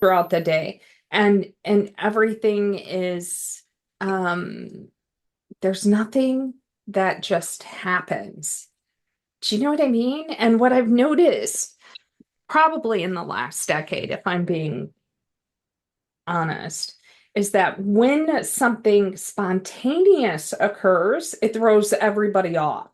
throughout the day. And everything is there's nothing that just happens. Do you know what I mean? And what I've noticed probably in the last decade, if I'm being honest, is that when something spontaneous occurs, it throws everybody off.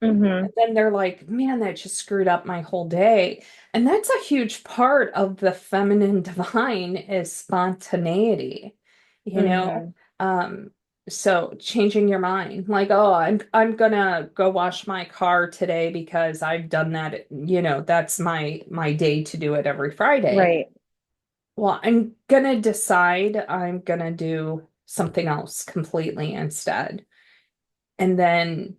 Hmm. And then they're like, man, that just screwed up my whole day. And that's a huge part of the feminine divine is spontaneity, you know? Hmm. Um, so changing your mind, like, oh, I'm gonna go wash my car today because I've done that, that's my day to do it every Friday. Right. Well, I'm gonna decide I'm gonna do something else completely instead. And then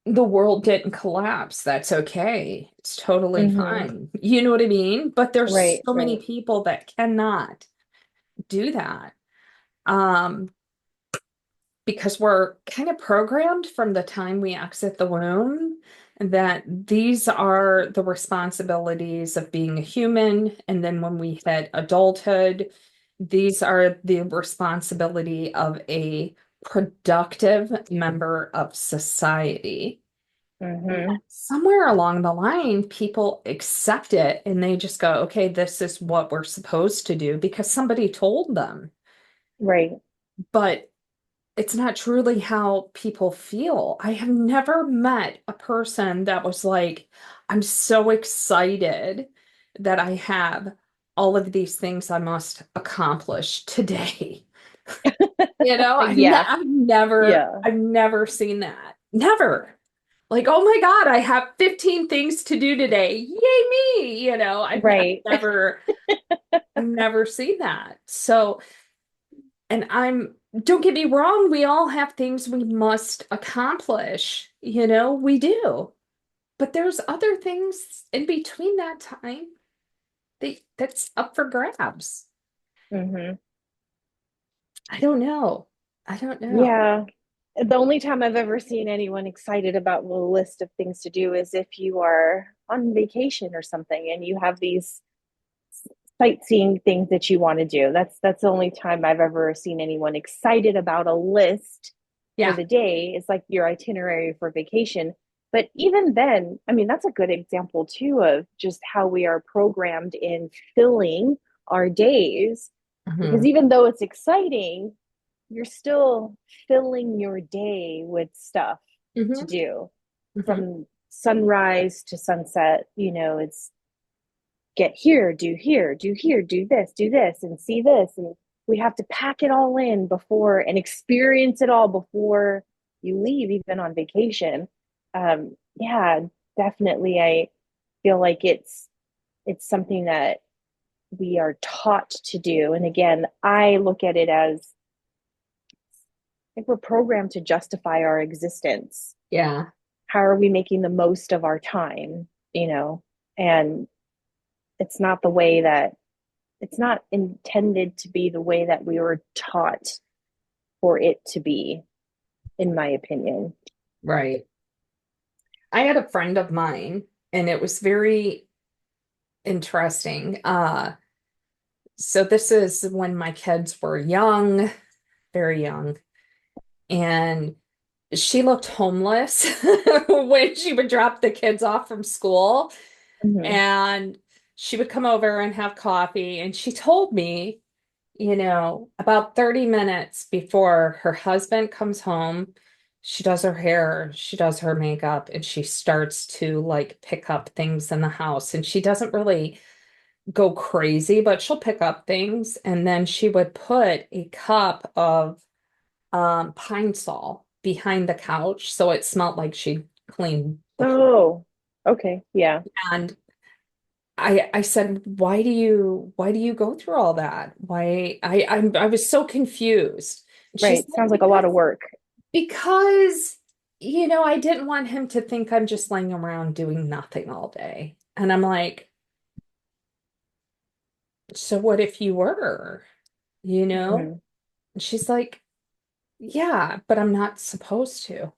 the world didn't collapse. That's okay. It's totally Hmm. fine. You know what I mean? But there's Right. so many Right. people that cannot do that. Um, because we're kind of programmed from the time we exit the womb that these are the responsibilities of being a human. And then when we hit adulthood, these are the responsibility of a productive member of society. And Hmm. then somewhere along the line, people accept it and they just go, okay, this is what we're supposed to do because somebody told them. Right. But it's not truly how people feel. I have never met a person that was like, I'm so excited that I have all of these things I must accomplish today. Yeah. Yeah. I've never seen that. Never. Like, oh my God, I have 15 things to do today. Yay me. Right. I've never seen that. So, and don't get me wrong, we all have things we must accomplish. We do. But there's other things in between that time that's up for grabs. Hmm. I don't know. I don't know. Yeah. The only time I've ever seen anyone excited about the list of things to do is if you are on vacation or something and you have these sightseeing things that you want to do. That's the only time I've ever seen anyone excited about a list for Yeah. the day. It's like your itinerary for vacation. But even then, I mean, that's a good example too of just how we are programmed in filling our days. Because Hmm. even though it's exciting, you're still filling your day with stuff to Hmm. do Hmm. from sunrise to sunset. It's get here, do here, do this, and see this. And we have to pack it all in before and experience it all before you leave, even on vacation. Yeah, definitely. I feel like it's something that we are taught to do. And again, I look at it as I think we're programmed to justify our existence. Yeah. How are we making the most of our time? You know, and it's not the way that it's not intended to be the way that we were taught for it to be, in my opinion. Right. I had a friend of mine, and it was very interesting. So this is when my kids were young, very young, and she looked homeless when she would drop the kids off from school, Mm-hmm. and she would come over and have coffee, and she told me, about 30 minutes before her husband comes home, she does her hair, she does her makeup, and she starts to like pick up things in the house. And she doesn't really go crazy, but she'll pick up things. And then she would put a cup of Pine Sol behind the couch so it smelled like she cleaned the whole. Oh, okay. Yeah. And I said, why do you go through all that? I was so confused. And she said, Right. Sounds like a lot of because work. because I didn't want him to think I'm just laying around doing nothing all day. And I'm like, so what if you were? You know? Hmm. And she's like, yeah, but I'm not supposed to.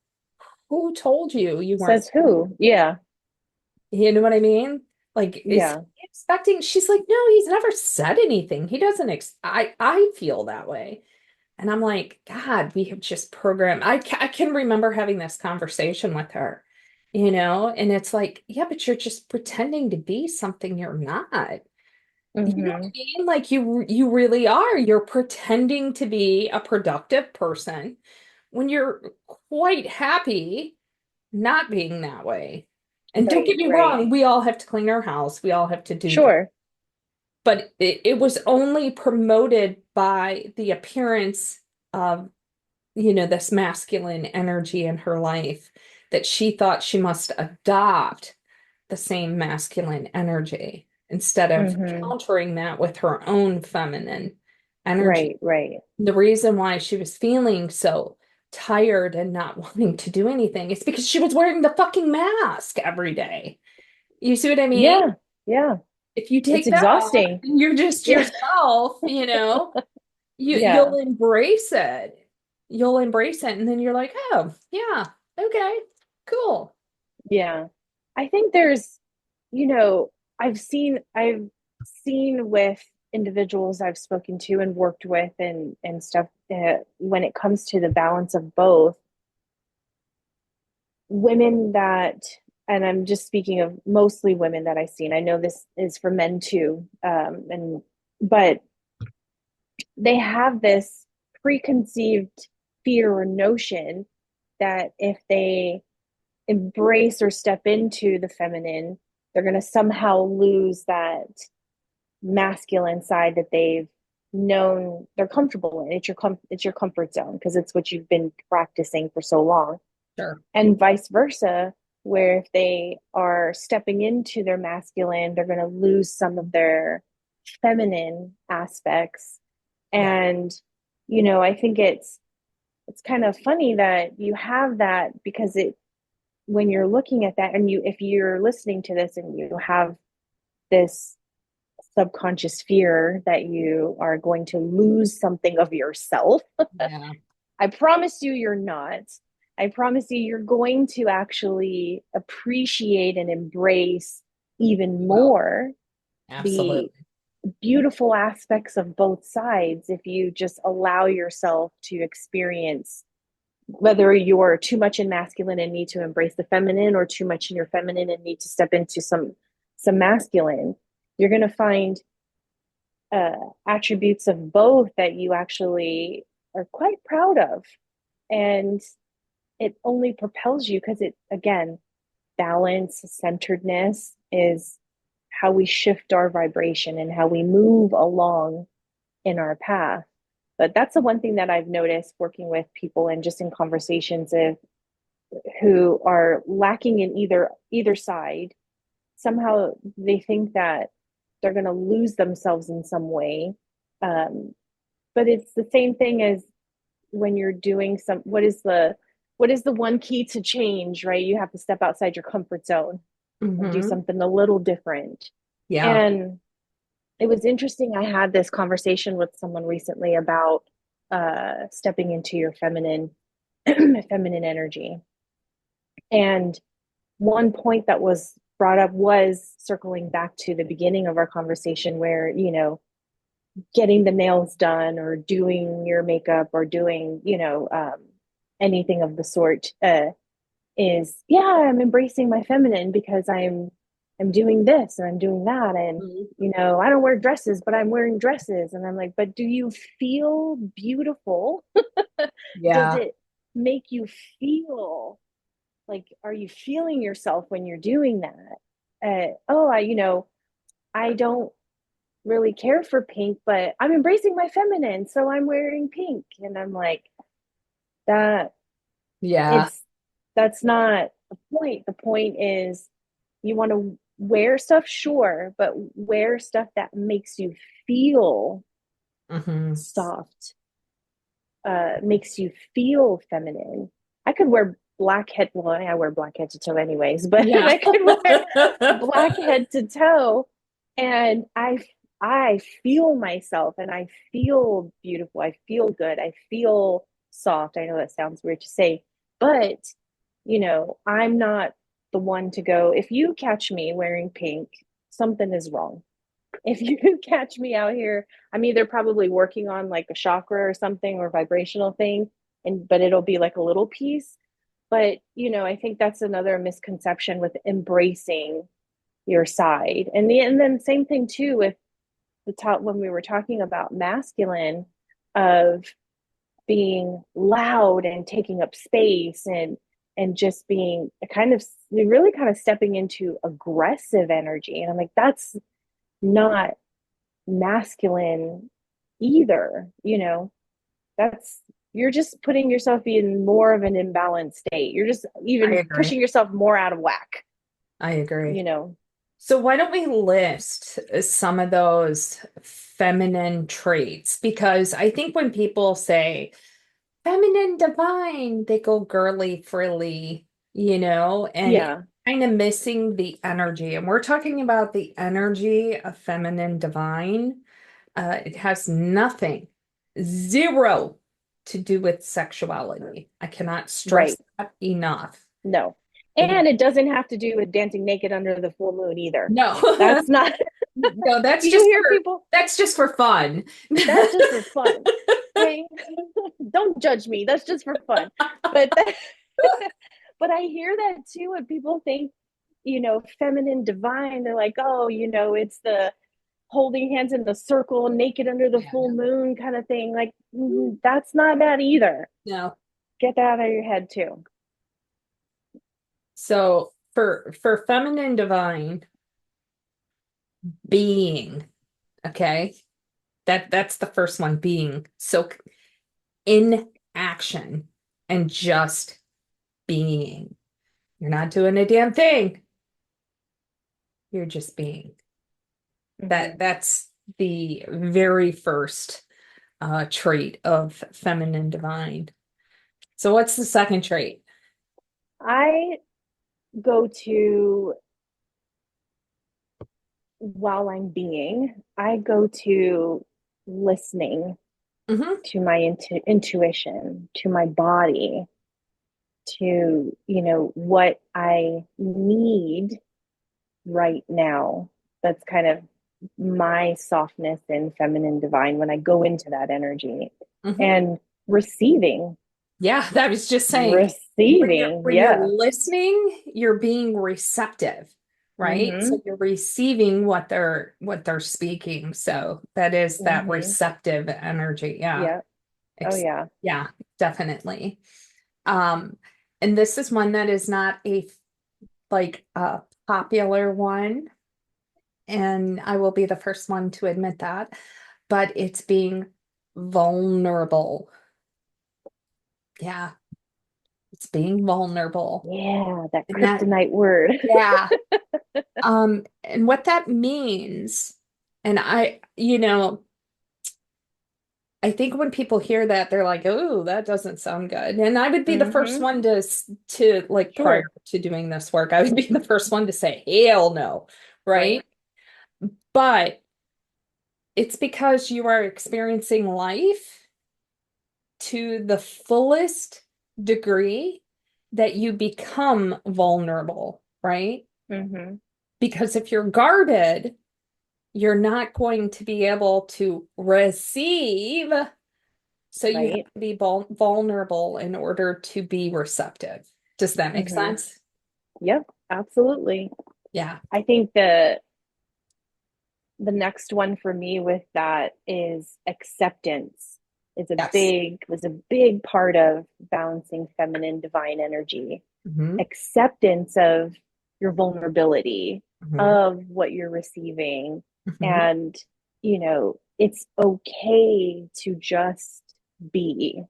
Who told you you weren't? Says who? Yeah. You know what I mean? Like, is he Yeah. expecting. She's like, no, he's never said anything. He doesn't I feel that way. And I'm like, God, we have just programmed. I can remember having this conversation with her, and it's like, yeah, but you're just pretending to be something you're not. You know what I Mm-hmm. mean? Like you really are. You're pretending to be a productive person when you're quite happy not being that way. And don't get Right, me right. wrong, we all have to clean our house. We all have to do things. Sure. But it was only promoted by the appearance of, this masculine energy in her life that she thought she must adopt the same masculine energy instead of Mm-hmm. countering that with her own feminine energy. Right, right. The reason why she was feeling so tired and not wanting to do anything is because she was wearing the fucking mask every day. You see what I mean? Yeah, yeah. If you It's take that off exhausting. and you're just Yeah, yourself, yeah, you'll embrace it. You'll embrace it, and then you're like, oh, yeah, okay, cool. yeah. I think there's, you know, I've seen with individuals I've spoken to and worked with and stuff, when it comes to the balance of both, women that, and I'm just speaking of mostly women that I've seen. I know this is for men too, and but they have this preconceived fear or notion that if they embrace or step into the feminine, they're going to somehow lose that masculine side that they've known they're comfortable in. It's your comfort zone because it's what you've been practicing for so long, Sure. and vice versa. Where if they are stepping into their masculine, they're going to lose some of their feminine aspects. Yeah. And I think it's kind of funny that you have that, because it when you're looking at that, and you if you're listening to this and you have this subconscious fear that you are going to lose something of yourself, Yeah. I promise you you're not. I promise you you're going to actually appreciate and embrace even Well, more the absolutely. beautiful aspects of both sides if you just allow yourself to experience, whether you're too much in masculine and need to embrace the feminine, or too much in your feminine and need to step into some masculine. You're going to find uh, attributes of both that you actually are quite proud of, and it only propels you because it, again, balance, centeredness is how we shift our vibration and how we move along in our path. But that's the one thing that I've noticed working with people and just in conversations of who are lacking in either side. Somehow they think that they're going to lose themselves in some way. Um, but it's the same thing as when you're doing what is the one key to change, right? You have to step outside your comfort zone and do Hmm. something a little different. Yeah. And it was interesting. I had this conversation with someone recently about stepping into your feminine feminine energy. And one point that was brought up was circling back to the beginning of our conversation, where getting the nails done or doing your makeup or doing anything of the sort, is, yeah, I'm embracing my feminine because I'm doing this or I'm doing that. And Mhm. I don't wear dresses, but I'm wearing dresses. And I'm like, but do you feel beautiful? Does Yeah. it make you feel like, are you feeling yourself when you're doing that? Oh, I don't really care for pink, but I'm embracing my feminine, so I'm wearing pink. And I'm like, that Yeah. it's that's not the point. The point is, you want to wear stuff, sure, but wear stuff that makes you feel Hmm. soft, makes you feel feminine. I could wear black head, well, I wear black head to toe anyways, but Yeah. I could wear black head to toe, and I feel myself, and I feel beautiful. I feel good. I feel soft. I know that sounds weird to say, but I'm not the one to go, if you catch me wearing pink, something is wrong. If you catch me out here, I'm either probably working on like a chakra or something or vibrational thing, and but it'll be like a little piece. But I think that's another misconception with embracing your side. And then same thing too with the top when we were talking about masculine of being loud and taking up space and just being a kind of really kind of stepping into aggressive energy. And I'm like, that's not masculine either. That's you're just putting yourself in more of an imbalanced state. You're just I even agree. pushing yourself more out of whack, I you agree. know. So why don't we list some of those feminine traits? Because I think when people say feminine divine, they go girly frilly, and Yeah, kind of missing the energy. And we're talking about the energy of feminine divine. It has nothing, zero to do with sexuality. I cannot stress right. that enough. No. It, And it doesn't have to do with dancing naked under the full moon either. no, That's not, no, that's you just hear for people, fun. that's just for fun. Okay. Don't judge me. That's just for fun. But that, but I hear that too when people think, feminine divine. They're like, oh, it's the holding hands in the circle, naked under the full Yeah. moon kind of thing. Like, that's not that either. No. Get that out of your head too. So for feminine divine being, okay, that's the first one, being. So in action and just being. You're not doing a damn thing. You're just being. Mm-hmm. That's the very first trait of feminine divine. So what's the second trait? I go to, while I'm being, I go to listening Hmm. to my intuition, to my body, to, what I need right now. That's kind of my softness and feminine divine when I go into that energy Hmm. and receiving, Yeah, that was just saying receiving. when you're Yeah. listening, you're being receptive, right? Mm-hmm. So you're receiving what they're speaking. So that is that Mm-hmm. receptive energy. Yeah. Yeah. Oh, Ex yeah. yeah, definitely. Um, and this is one that is not a popular one, and I will be the first one to admit that, but it's being vulnerable. Yeah, it's being vulnerable. Yeah. That And that, kryptonite word. yeah. And what that means, and I think when people hear that, they're like, "Oh, that doesn't sound good." And I would be the first Mm-hmm. one to like prior Sure. to doing this work, I would be the first one to say, "Hell no," Right. right? But it's because you are experiencing life to the fullest degree that you become vulnerable, right? Mm-hmm. Because if you're guarded, you're not going to be able to receive. So you have Right. to be vulnerable in order to be receptive. Does that make Mm-hmm. sense? Yep. Absolutely. Yeah. I think the next one for me with that is acceptance is a Yes. big was a big part of balancing feminine divine energy. Hmm. Acceptance of your vulnerability, Hmm. of what you're receiving, Hmm. and it's okay to just be.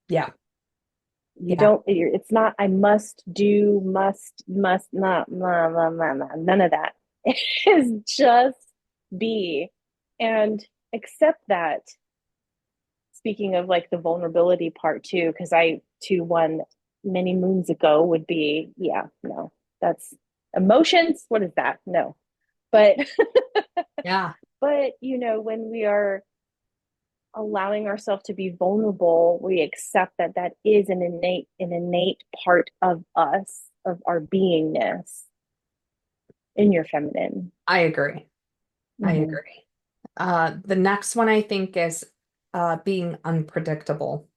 Yeah. You Yeah. don't it's not I must do, must not, blah, blah, blah, blah, none of that. It is just be and accept that. Speaking of like the vulnerability part too, because I too one many moons ago would be, yeah, no, that's emotions. What is that? No. But Yeah. but when we are allowing ourselves to be vulnerable, we accept that that is an innate part of us, of our beingness. in your feminine. I agree. I Mm-hmm. agree. The next one I think is being unpredictable.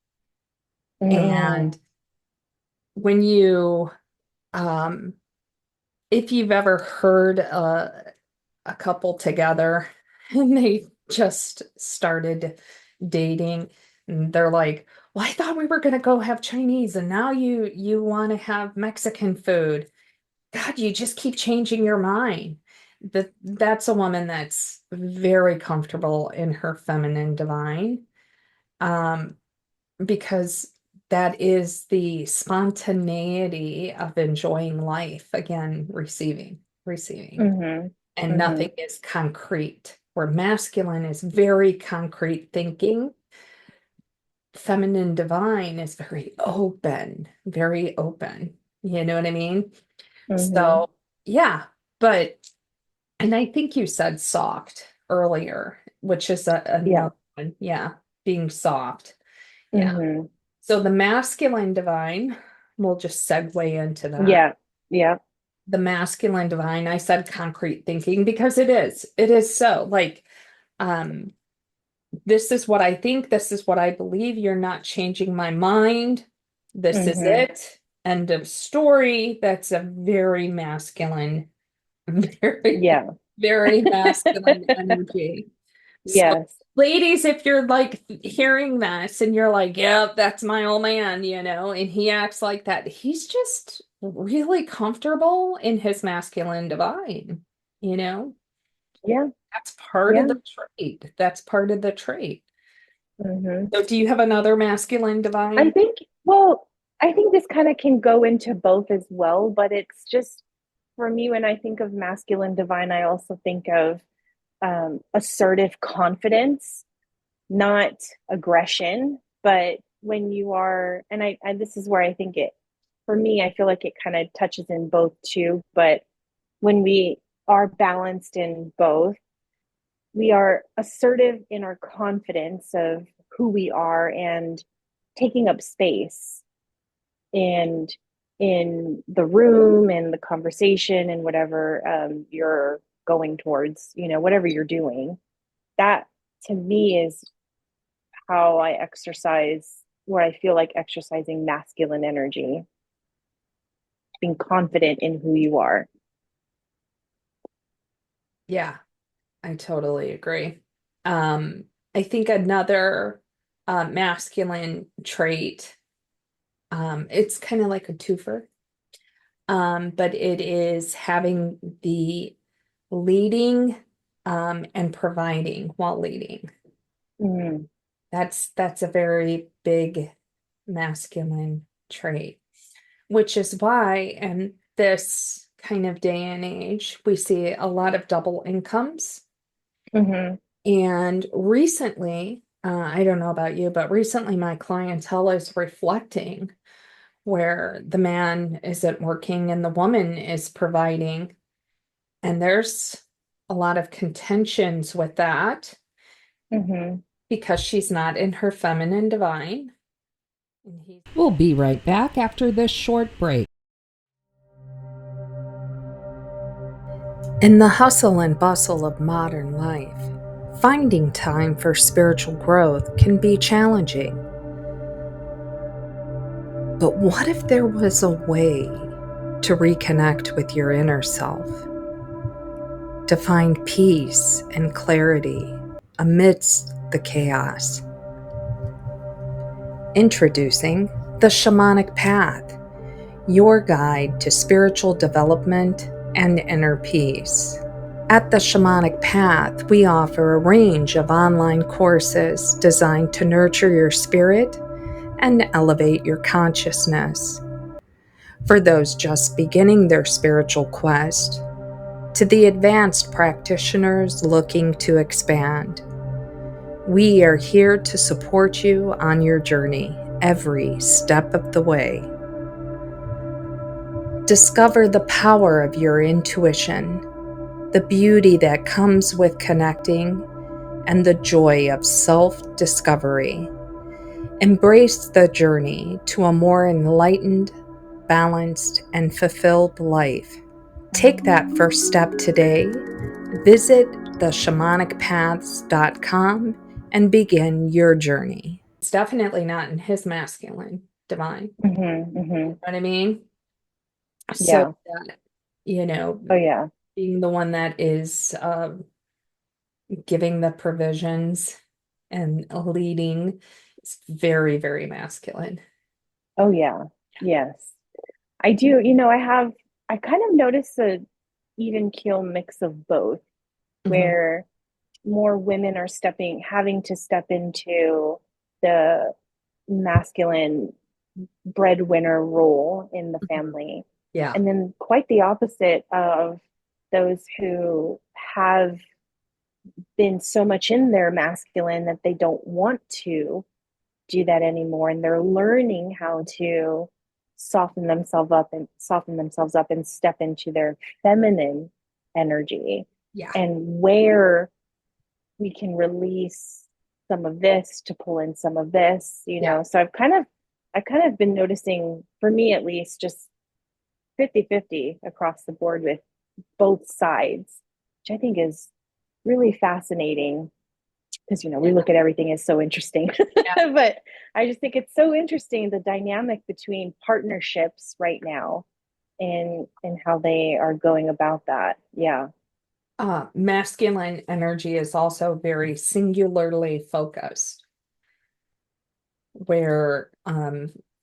Mm, And when um, if you've ever heard a couple together and they just started dating, and they're like, "Well, I thought we were gonna go have Chinese, and now you want to have Mexican food." God, you just keep changing your mind. That's a woman that's very comfortable in her feminine divine. Um, because that is the spontaneity of enjoying life. Again, receiving, mm-hmm. and Mm-hmm. nothing is concrete. Where masculine is very concrete thinking, feminine divine is very open, very open. You know what I mean? Mm-hmm. So, yeah, but, and I think you said soft earlier, which is Yeah. another one. Yeah, being soft. Yeah. Mm-hmm. So the masculine divine, we'll just segue into that. Yeah. Yeah. The masculine divine, I said concrete thinking because it is. It is so like, um, this is what I think, this is what I believe. You're not changing my mind. This is Mm-hmm. it. End of story. That's a very masculine, very, Yeah. very masculine energy. So, Yes. ladies, if you're like hearing this and you're like, yep, that's my old man, and he acts like that, he's just really comfortable in his masculine divine, you know? Yeah. That's part of Yeah. the trait. That's part of the trait. Mm-hmm. So, do you have another masculine I divine? think, well, I think this kind of can go into both as well, but it's just for me, when I think of masculine divine, I also think of assertive confidence, not aggression, but when you are, and this is where I think it, for me, I feel like it kind of touches in both too, but when we are balanced in both, we are assertive in our confidence of who we are and taking up space and in the room and the conversation and whatever you're going towards, whatever you're doing. That to me is how I exercise, where I feel like exercising masculine energy, being confident in who you are. Yeah, I totally agree. Um, I think another masculine trait, it's kind of like a twofer, but it is having the leading and providing while leading. Mm, That's a very big masculine trait, which is why in this kind of day and age, we see a lot of double incomes. mm-hmm, And recently, I don't know about you, but recently my clientele is reflecting where the man isn't working and the woman is providing. And there's a lot of contentions with that mm-hmm. because she's not in her feminine divine. We'll be right back after this short break. In the hustle and bustle of modern life, finding time for spiritual growth can be challenging. But what if there was a way to reconnect with your inner self, to find peace and clarity amidst the chaos? Introducing the Shamanic Path, your guide to spiritual development and inner peace. At the Shamanic Path, we offer a range of online courses designed to nurture your spirit and elevate your consciousness. For those just beginning their spiritual quest, to the advanced practitioners looking to expand, we are here to support you on your journey every step of the way. Discover the power of your intuition, the beauty that comes with connecting, and the joy of self-discovery. Embrace the journey to a more enlightened, balanced, and fulfilled life. Take that first step today. Visit theshamanicpaths.com and begin your journey. It's definitely not in his masculine divine. Mm-hmm, mm-hmm. You know what I mean? So Yeah. that, you know, Oh, yeah. being the one that is giving the provisions and leading is very, very masculine. Oh, yeah. Yes. I do. I kind of noticed a even keel mix of both, Mhm. where more women are having to step into the masculine breadwinner role in the Mhm. family. Yeah, And then quite the opposite of those who have been so much in their masculine that they don't want to do that anymore. And they're learning how to soften themselves up and step into their feminine energy, yeah, and where we can release some of this to pull in some of this, yeah. so I've kind of been noticing, for me at least, just 50-50 across the board with both sides, which I think is really fascinating, because we Yeah. look at everything as so interesting. Yeah. But I just think it's so interesting, the dynamic between partnerships right now, and how they are going about that. Yeah. Masculine energy is also very singularly focused, where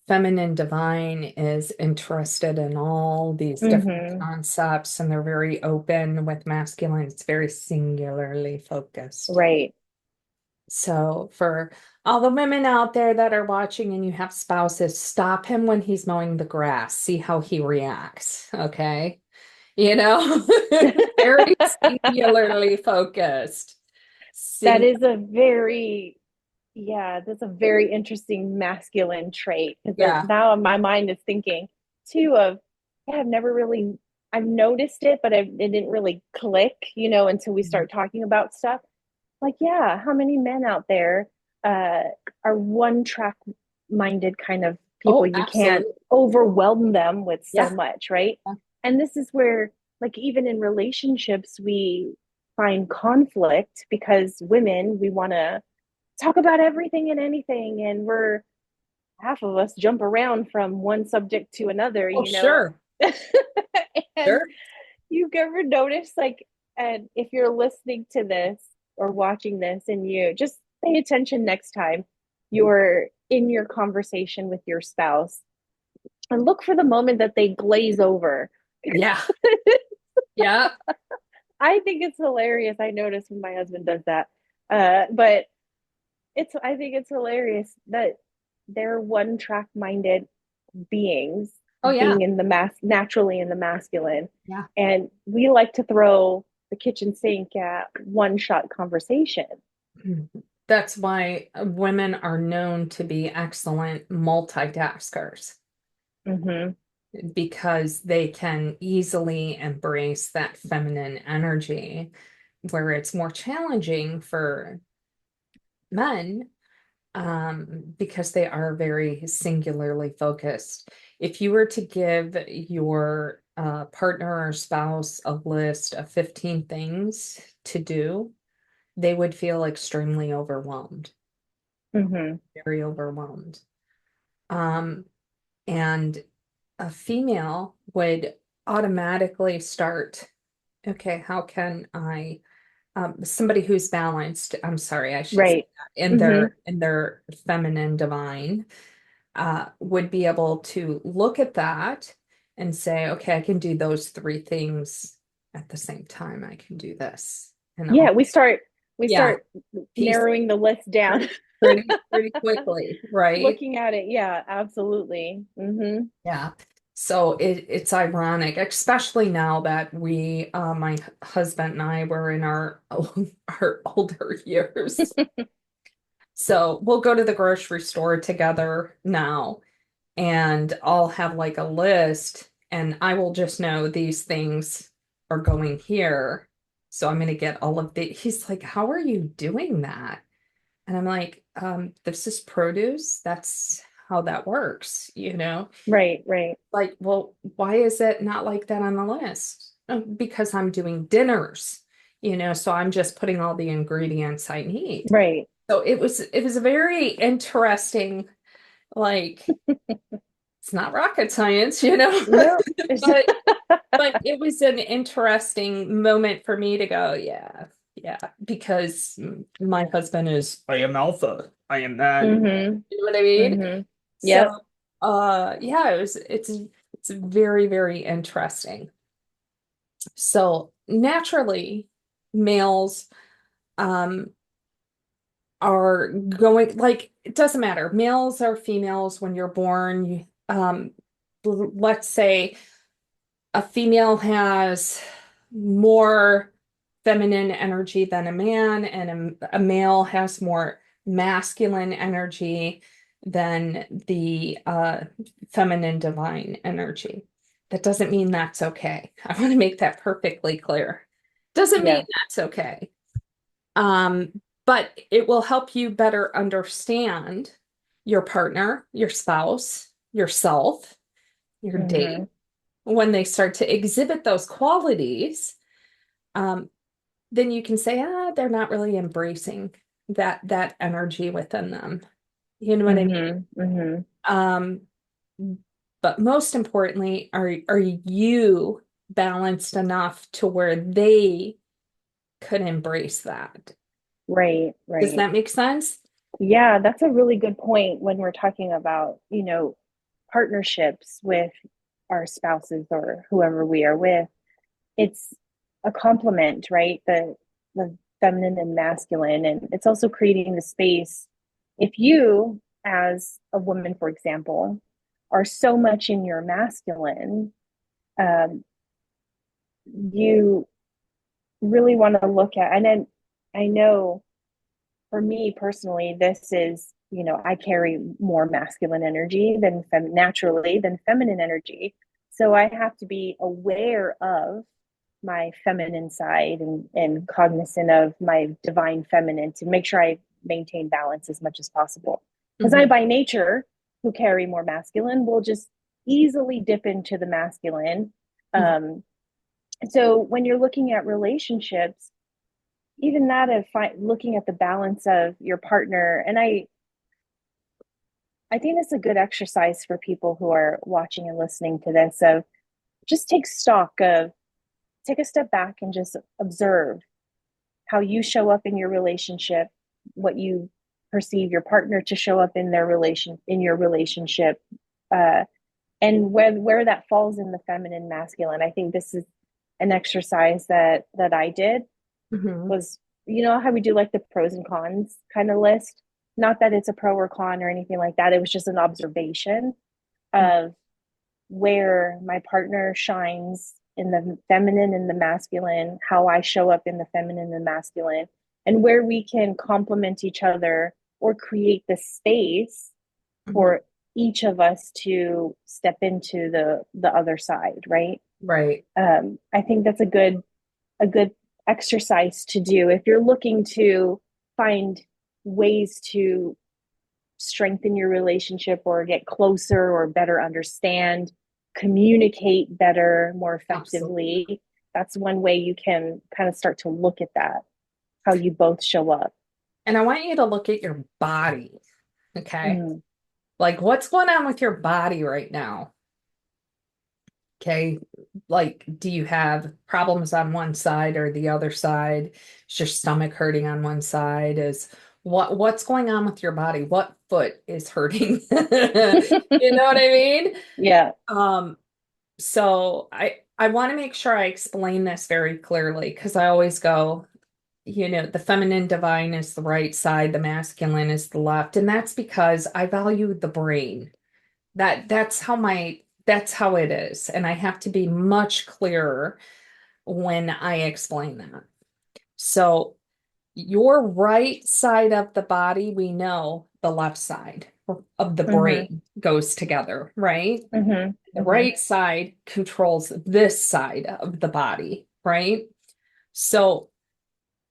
feminine divine is interested in all these different Mm-hmm. concepts and they're very open. With masculine, it's very singularly focused. Right. So, for all the women out there that are watching and you have spouses, stop him when he's mowing the grass, see how he reacts. Okay. You know, very singularly focused. That Sing, is a very, yeah, that's a very interesting masculine trait, because yeah. now my mind is thinking too of, yeah, I've noticed it, but it didn't really click, until we start talking about stuff. Like, yeah, how many men out there uh, are one track minded kind of people? Oh, You can't absolutely. overwhelm them with so Yeah. much, right? And this is where, like, even in relationships, we find conflict, because women, we want to talk about everything and anything. And half of us jump around from one subject to another, Oh, sure. And Sure. you've ever noticed, like, and if you're listening to this or watching this, and you just pay attention next time you're in your conversation with your spouse, and look for the moment that they glaze over. Yeah. Yeah. I think it's hilarious. I notice when my husband does that. But I think it's hilarious that they're one track minded beings, Oh, yeah. being in the naturally in the masculine. Yeah. And we like to throw the kitchen sink at one shot conversation. That's why women are known to be excellent multitaskers Mm-hmm. because they can easily embrace that feminine energy, where it's more challenging for men because they are very singularly focused. If you were to give your partner or spouse a list of 15 things to do, they would feel extremely overwhelmed, Mm-hmm. very overwhelmed. Um, and a female would automatically start, okay, how can I somebody who's balanced, I'm sorry, I should say Right. that, Mm-hmm. in their feminine divine, would be able to look at that and say, okay, I can do those three things at the same time. I can do this. And Yeah, all, yeah, we start piece narrowing the list down. pretty quickly, right? Looking at it. Yeah, absolutely. Mm-hmm. Yeah. So it's ironic, especially now that my husband and I were in our older years. So we'll go to the grocery store together now, and I'll have like a list, and I will just know these things are going here. So I'm going to get all of the. He's like, "How are you doing that?" And I'm like, this is produce. That's how that works, you know? Right, right. Like, well, why is it not like that on the list? because I'm doing dinners, so I'm just putting all the ingredients I need. Right. So it was a very interesting, like, it's not rocket science, No. but it was an interesting moment for me to go, yeah, yeah, because my husband is, I am alpha. I am that. Mm-hmm. You know what I mean? Mm-hmm. So, Yep. yeah, it's very, very interesting. So naturally, males um are going, like, it doesn't matter. Males or females when you're born, let's say a female has more feminine energy than a man, and a male has more masculine energy than the feminine divine energy. That doesn't mean that's okay. I want to make that perfectly clear. Doesn't mean Yeah. that's okay. Um, but it will help you better understand your partner, your spouse, yourself, your Mm-hmm. date when they start to exhibit those qualities, um, then you can say, they're not really embracing that energy within them. You know what I mean? Mm-hmm. Mm-hmm. Um, but most importantly, are you balanced enough to where they could embrace that? Right. Does Right. that make sense? Yeah, that's a really good point when we're talking about, partnerships with our spouses or whoever we are with. It's a complement, right? The feminine and masculine, and it's also creating the space. If you, as a woman, for example, are so much in your masculine, um, you really want to look at, and then I know for me personally, this is, I carry more masculine energy than naturally than feminine energy. So I have to be aware of my feminine side and cognizant of my divine feminine to make sure I maintain balance as much as possible. Because I, Hmm. by nature, who carry more masculine, will just easily dip into the masculine. Hmm. Um, so when you're looking at relationships, even that of looking at the balance of your partner, and I think that's a good exercise for people who are watching and listening to this, of just take a step back and just observe how you show up in your relationship, what you perceive your partner to show up in your relationship, uh, and where that falls in the feminine masculine. I think this is an exercise that I did. Hmm. Was, how we do like the pros and cons kind of list. Not that it's a pro or con or anything like that. It was just an observation of where my partner shines in the feminine and the masculine, how I show up in the feminine and masculine, and where we can complement each other or create the space Hmm. for each of us to step into the other side, right? Right. I think that's a good exercise to do if you're looking to find ways to strengthen your relationship or get closer or better understand, communicate better, more Absolutely. effectively. That's one way you can kind of start to look at that, how you both show up. And I want you to look at your body. Okay. Mm, Like, what's going on with your body right now? Okay. Like, do you have problems on one side or the other side? Is your stomach hurting on one side? What's going on with your body? What foot is hurting? You know what I mean? yeah. Um, so I want to make sure I explain this very clearly because I always go, the feminine divine is the right side, the masculine is the left, and that's because I value the brain. That's how it is. And I have to be much clearer when I explain that. So your right side of the body, we know the left side of the Mm-hmm. brain goes together, right? Mm-hmm. The Mm-hmm. right side controls this side of the body, right? So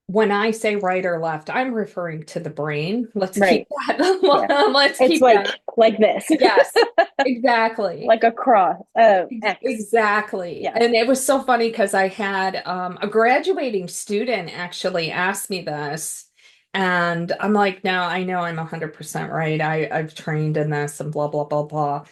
when I say right or left, I'm referring to the brain. Let's keep Right. that. Yeah. Let's It's keep like that. like this, Yes, exactly. like a cross, X. Exactly. Yeah. And it was so funny because I had a graduating student actually ask me this. And I'm like, no, I know I'm 100% right. I've trained in this and blah, blah, blah, blah.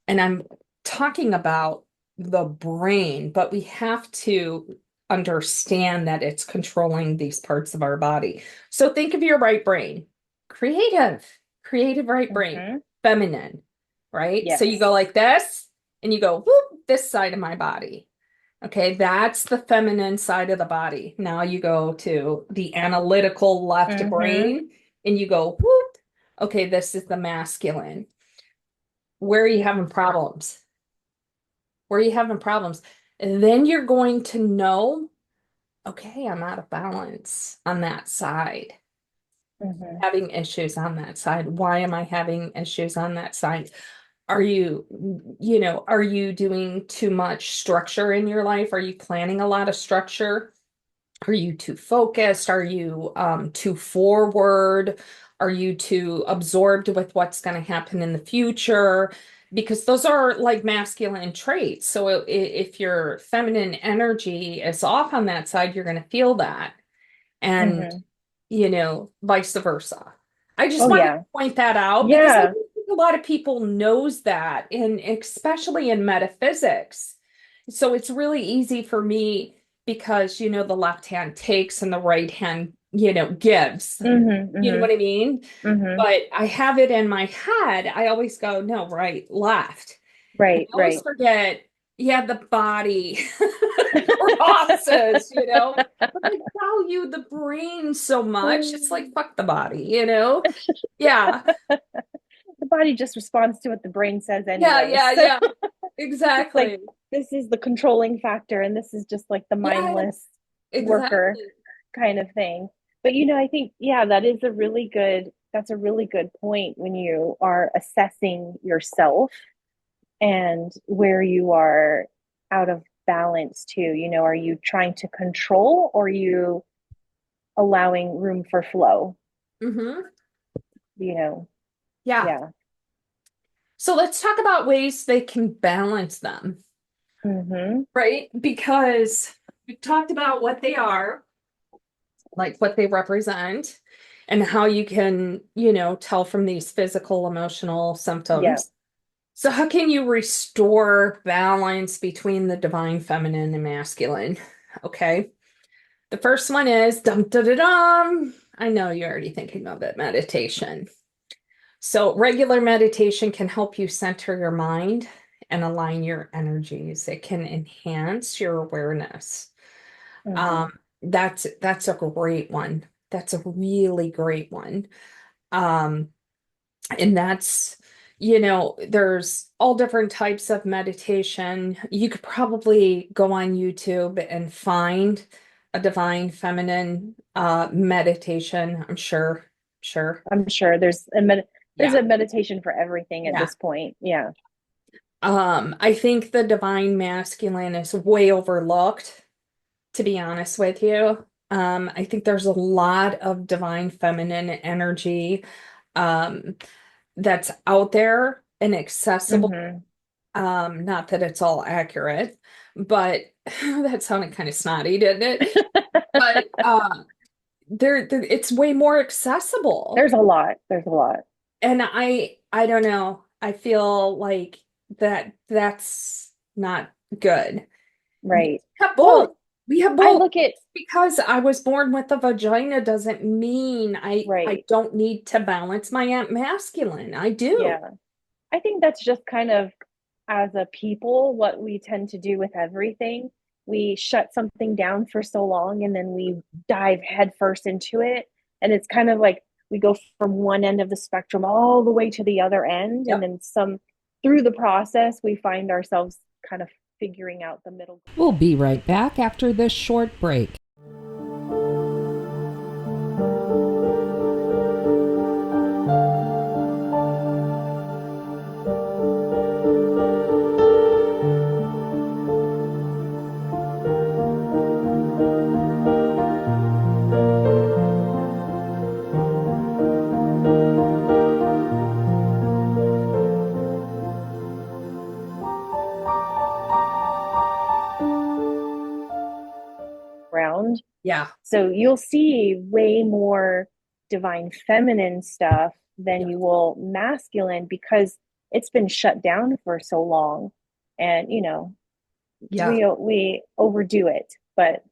And I'm talking about the brain, but we have to understand that it's controlling these parts of our body. So think of your right brain, creative, creative right brain, Hmm. feminine, right? So you go Yes. like this and you go, whoop, this side of my body. Okay, that's the feminine side of the body. Now you go to the analytical left Hmm. brain and you go, whoop, okay, this is the masculine. Where are you having problems? Where are you having problems? And then you're going to know, okay, I'm out of balance on that side, Hmm. having issues on that side. Why am I having issues on that side? Are you, are you doing too much structure in your life? Are you planning a lot of structure? Are you too focused? Are you too forward? Are you too absorbed with what's going to happen in the future? Because those are like masculine traits. So if your feminine energy is off on that side, you're going to feel that. And, Hmm. vice versa. I just Oh wanted to yeah. point that out because I Yeah. don't think a lot of people knows that, and especially in metaphysics. So it's really easy for me because, the left hand takes and the right hand, gives. Hmm. You know Hmm. what I mean? Hmm. But I have it in my head. I always go, no, right, left. And Right, I always right. forget, yeah, the body crosses. But I value the brain so much. It's like, fuck the body? Yeah. The body just responds to what the brain says Yeah, anyway. yeah, So yeah. it's like Exactly. this is the controlling factor and this is just like the Yeah, mindless worker exactly. kind of thing. But I think yeah, that's a really good point when you are assessing yourself and where you are out of balance too. Are you trying to control or are you allowing room for flow? Hmm. You know, Yeah. yeah. So let's talk about ways they can balance them, Mm-hmm. right? Because we've talked about what they are, like what they represent, and how you can, tell from these physical, emotional Yeah. symptoms. So, how can you restore balance between the divine feminine and masculine? Okay. The first one is dum da da dum. I know you're already thinking of it, meditation. So, regular meditation can help you center your mind and align your energies. It can enhance your awareness. Mm-hmm. That's a great one. That's a really great one. Um, and there's all different types of meditation. You could probably go on YouTube and find a divine feminine meditation, I'm sure. Sure. I'm sure there's Yeah. a meditation for everything at Yeah. this point. Yeah. I think the divine masculine is way overlooked, to be honest with you. I think there's a lot of divine feminine energy um, that's out there and accessible. Mm-hmm. Not that it's all accurate, but that sounded kind of snotty, didn't it? But it's way more accessible. There's a lot. There's a lot. And I don't know. I feel like that's not good. We Right. have both. Well, We have I both. look at Because I was born with a vagina doesn't mean I right. don't need to balance my masculine. I do. Yeah. I think that's just kind of as a people what we tend to do with everything. We shut something down for so long and then we dive headfirst into it. And it's kind of like we go from one end of the spectrum all the way to the other end. And Yep. then through the process, we find ourselves kind of figuring out the middle. We'll be right back after this short break. Yeah. So you'll see way more divine feminine stuff than Yeah. you will masculine because it's been shut down for so long. And, Yeah. we overdo it, but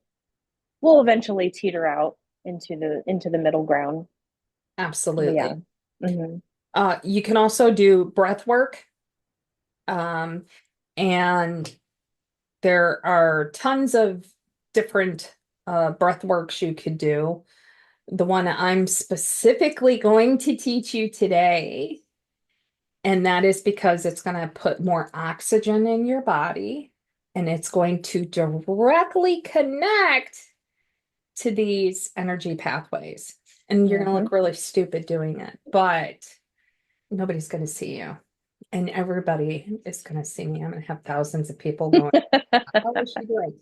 we'll eventually teeter out into the middle ground. But yeah. Absolutely. Hmm. You can also do breath work. Um, and there are tons of different breath works you could do. The one I'm specifically going to teach you today, and that is because it's going to put more oxygen in your body and it's going to directly connect to these energy pathways. And you're going to Hmm. look really stupid doing it, but nobody's going to see you. And everybody is going to see me. I'm going to have thousands of people going, how is she doing?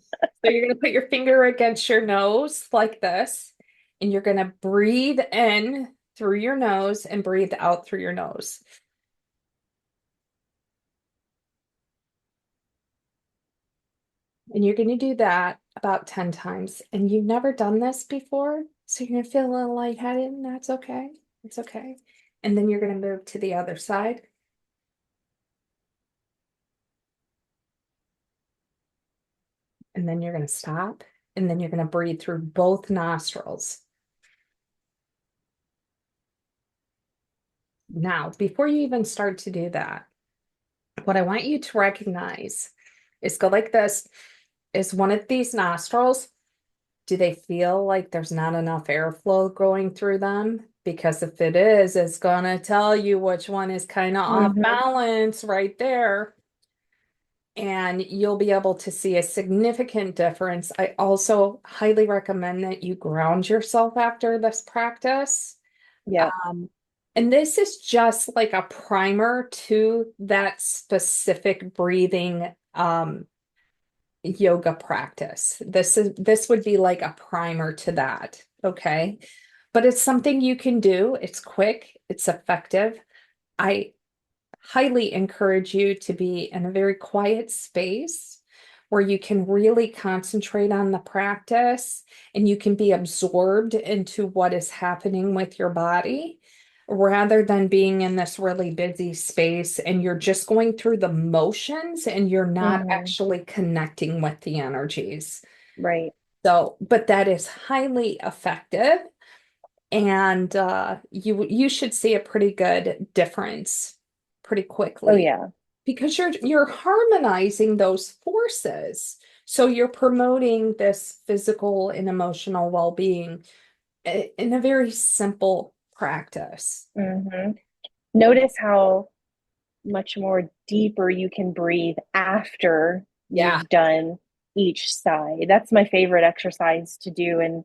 So you're going to put your finger against your nose like this, and you're going to breathe in through your nose and breathe out through your nose. And you're going to do that about 10 times. And you've never done this before, so you're going to feel a little lightheaded, and that's okay. It's okay. And then you're going to move to the other side. And then you're going to stop. And then you're going to breathe through both nostrils. Now, before you even start to do that, what I want you to recognize is go like this. Is one of these nostrils, do they feel like there's not enough airflow going through them? Because if it is, it's gonna tell you which one is kind of off Hmm. balance right there. And you'll be able to see a significant difference. I also highly recommend that you ground yourself after this practice. Yeah. And this is just like a primer to that specific breathing yoga practice. This would be like a primer to that, okay? But it's something you can do. It's quick, it's effective. I highly encourage you to be in a very quiet space where you can really concentrate on the practice and you can be absorbed into what is happening with your body rather than being in this really busy space and you're just going through the motions and you're not Hmm. actually connecting with the energies. Right. So, but that is highly effective and you should see a pretty good difference pretty Oh quickly yeah. because you're harmonizing those forces. So you're promoting this physical and emotional well-being in a very simple practice. Hmm. Notice how much more deeper you can breathe after Yeah, you've done each side. That's my favorite exercise to do in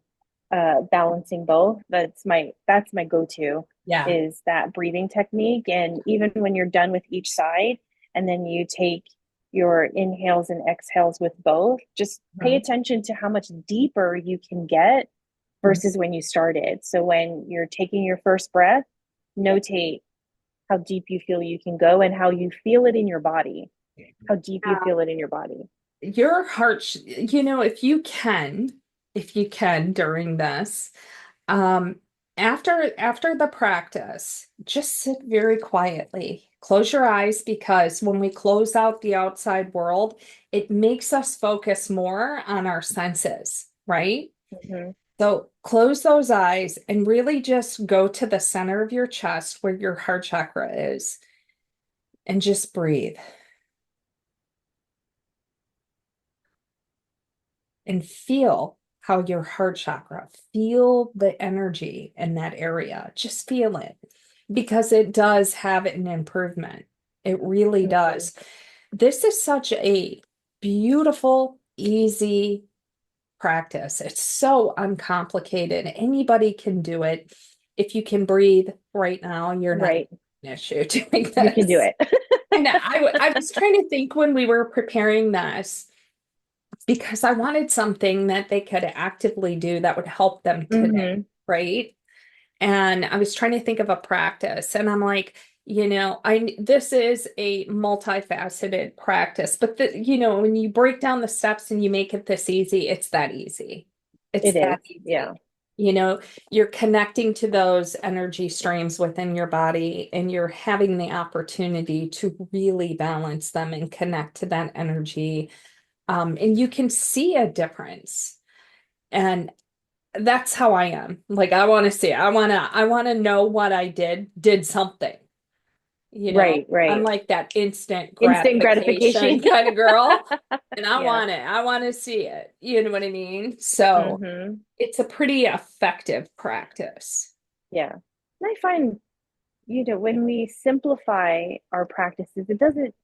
balancing both. That's my go-to yeah. is that breathing technique. And even when you're done with each side, and then you take your inhales and exhales with both, just pay Mhm. attention to how much deeper you can get Mhm. versus when you started. So when you're taking your first breath, notate how deep you feel you can go and how you feel it in your body, how deep you feel it in your body. Your heart, if you can during this, um, after the practice, just sit very quietly. Close your eyes because when we close out the outside world, it makes us focus more on our senses, right? Mm-hmm. So close those eyes and really just go to the center of your chest where your heart chakra is and just breathe. And feel how your heart chakra, feel the energy in that area. Just feel it because it does have an improvement. It really Mm-hmm. does. This is such a beautiful, easy practice. It's so uncomplicated. Anybody can do it. If you can breathe right now, you're not Right. an issue doing You can do this. it. And I was trying to think when we were preparing this because I wanted something that they could actively do that would help them today, Mm-hmm. right? And I was trying to think of a practice, and I'm like, I this is a multifaceted practice, but when you break down the steps and you make it this easy, it's that easy. It's It is. that easy. Yeah. You know, you're connecting to those energy streams within your body and you're having the opportunity to really balance them and connect to that energy. And you can see a difference. And that's how I am. Like I want to see, I want to know what I did something, you know. Right, I'm right. like that instant Instant gratification gratification. kind of girl, and I Yeah. want it. I want to see it. You know what I mean? So Hmm. it's a pretty effective practice. Yeah. And I find, when we simplify our practices, it doesn't,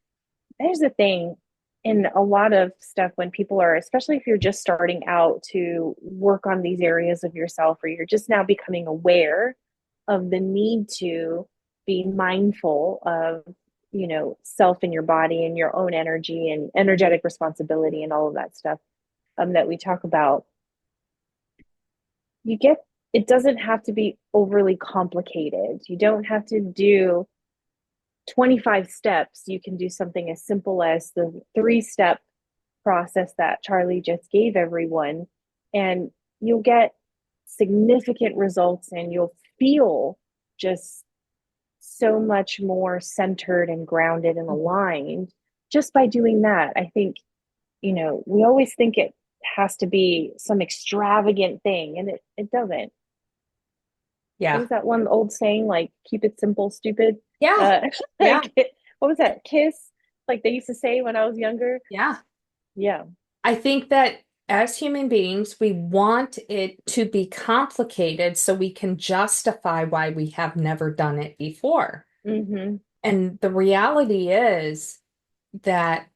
there's a thing in a lot of stuff when people are, especially if you're just starting out to work on these areas of yourself, or you're just now becoming aware of the need to be mindful of, self and your body and your own energy and energetic responsibility and all of that stuff, that we talk about. You get, it doesn't have to be overly complicated. You don't have to do 25 steps. You can do something as simple as the 3-step process that Charli just gave everyone, and you'll get significant results and you'll feel just so much more centered and grounded and aligned just by doing that. I think, we always think it has to be some extravagant thing, and it doesn't. What Yeah. was that one old saying, like, keep it simple, stupid? Yeah. Uh, Yeah. what was that? Kiss, like they used to say when I was younger. Yeah. Yeah. I think that as human beings, we want it to be complicated so we can justify why we have never done it before. Mm-hmm. And the reality is that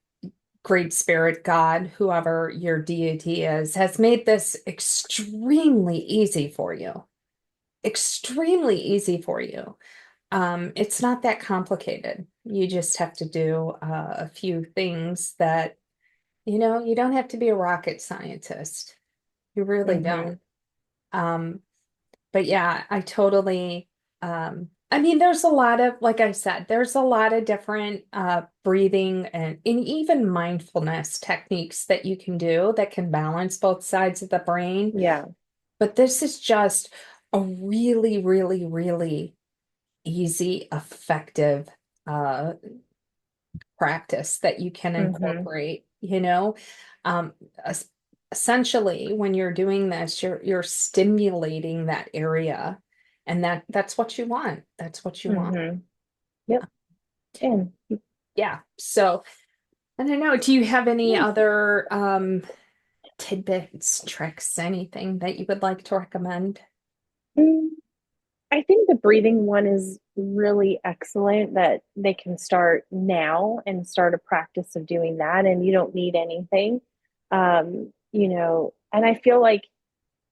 Great Spirit God, whoever your deity is, has made this extremely easy for you. Extremely easy for you. It's not that complicated. You just have to do a few things that, you don't have to be a rocket scientist. You really Mm-hmm. don't. Um, but yeah, I mean, there's a lot of, like I said, there's a lot of different breathing and even mindfulness techniques that you can do that can balance both sides of the brain. Yeah. But this is just a really, really, really easy, effective uh, practice that you can Mm-hmm. incorporate, you know. Um, es- Essentially, when you're doing this, you're stimulating that area, and that's what you want. That's what you want. Mm-hmm. Yep. And Yeah. So I don't know. Do you have any yeah. other tidbits, tricks, anything that you would like to recommend? Mm, I think the breathing one is really excellent, that they can start now and start a practice of doing that, and you don't need anything. And I feel like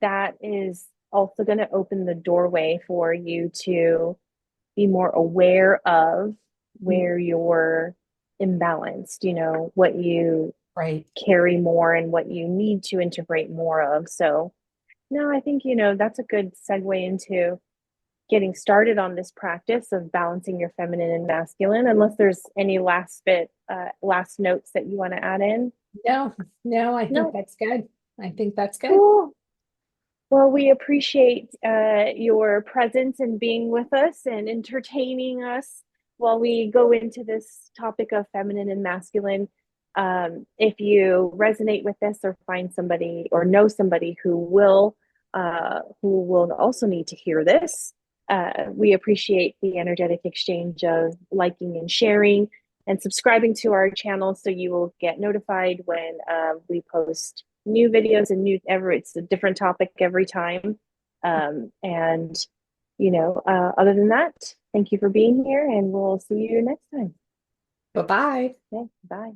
that is also going to open the doorway for you to be more aware of where you're imbalanced, what you Right. carry more and what you need to integrate more of. So, no, I think, that's a good segue into getting started on this practice of balancing your feminine and masculine, unless there's any last notes that you want to add in. No, no, I think No. that's good. I think that's good. Cool. Well, we appreciate your presence and being with us and entertaining us while we go into this topic of feminine and masculine. If you resonate with this or find somebody or know somebody who will also need to hear this, we appreciate the energetic exchange of liking and sharing and subscribing to our channel so you will get notified when we post new videos and it's a different topic every time. And other than that, thank you for being here, and we'll see you next time. Bye-bye. Okay, bye.